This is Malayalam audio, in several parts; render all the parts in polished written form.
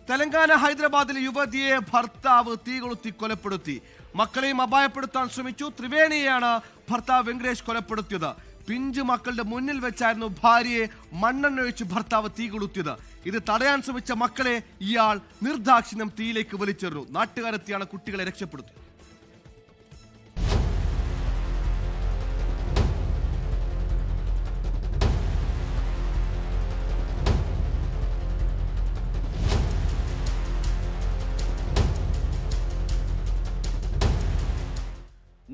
തെലങ്കാന ഹൈദരാബാദിലെ യുവതിയെ ഭർത്താവ് തീകൊളുത്തി കൊലപ്പെടുത്തി. മക്കളെയും അപായപ്പെടുത്താൻ ശ്രമിച്ചു. ത്രിവേണിയെയാണ് ഭർത്താവ് വെങ്കടേഷ് കൊലപ്പെടുത്തിയത്. പിഞ്ചു മക്കളുടെ മുന്നിൽ വെച്ചായിരുന്നു ഭാര്യയെ മണ്ണെണ്ണയൊഴിച്ച് ഭർത്താവ് തീ കൊളുത്തിയത്. ഇത് തടയാൻ ശ്രമിച്ച മക്കളെ ഇയാൾ നിർദാക്ഷിണ്യം തീയിലേക്ക് വലിച്ചെറിഞ്ഞു. നാട്ടുകാരെത്തിയാണ് കുട്ടികളെ രക്ഷപ്പെടുത്തിയത്.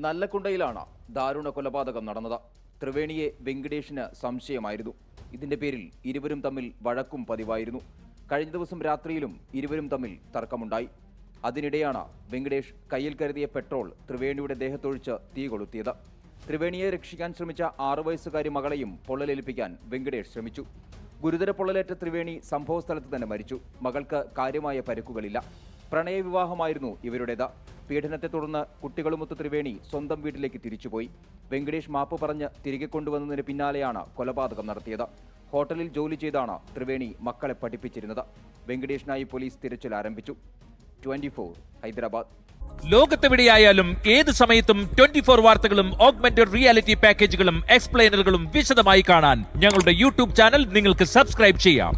നല്ലക്കുണ്ടയിലാണ് ദാരുണ കൊലപാതകം നടന്നത്. ത്രിവേണിയെ വെങ്കടേഷിന് സംശയമായിരുന്നു. ഇതിന്റെ പേരിൽ ഇരുവരും തമ്മിൽ വഴക്കും പതിവായിരുന്നു. കഴിഞ്ഞ ദിവസം രാത്രിയിലും ഇരുവരും തമ്മിൽ തർക്കമുണ്ടായി. അതിനിടെയാണ് വെങ്കടേഷ് കയ്യിൽ കരുതിയ പെട്രോൾ ത്രിവേണിയുടെ ദേഹത്തൊഴിച്ച് തീ കൊളുത്തിയത്. ത്രിവേണിയെ രക്ഷിക്കാൻ ശ്രമിച്ച 6 വയസ്സുകാരി മകളെയും പൊള്ളലേൽപ്പിക്കാൻ വെങ്കടേഷ് ശ്രമിച്ചു. ഗുരുതര പൊള്ളലേറ്റ ത്രിവേണി സംഭവസ്ഥലത്ത് തന്നെ മരിച്ചു. മകൾക്ക് കാര്യമായ പരിക്കുകളില്ല. പ്രണയവിവാഹമായിരുന്നു ഇവരുടേത്. പീഡനത്തെ തുടർന്ന് കുട്ടികളുമൊത്ത് ത്രിവേണി സ്വന്തം വീട്ടിലേക്ക് തിരിച്ചുപോയി. വെങ്കടേഷ് മാപ്പ് പറഞ്ഞ് തിരികെ കൊണ്ടുവന്നതിന് പിന്നാലെയാണ് കൊലപാതകം നടത്തിയത്. ഹോട്ടലിൽ ജോലി ചെയ്താണ് ത്രിവേണി മക്കളെ പഠിപ്പിച്ചിരുന്നത്. വെങ്കടേഷിനായി പോലീസ് തിരച്ചിൽ ആരംഭിച്ചു. 24 ഹൈദരാബാദ്. ലോകത്തെവിടെയായാലും ഏത് സമയത്തും 24 വാർത്തകളും ഓഗ്മെന്റഡ് റിയാലിറ്റി പാക്കേജുകളും എക്സ്പ്ലെയിനറുകളും വിശദമായി കാണാൻ ഞങ്ങളുടെ യൂട്യൂബ് ചാനൽ നിങ്ങൾക്ക് സബ്സ്ക്രൈബ് ചെയ്യാം.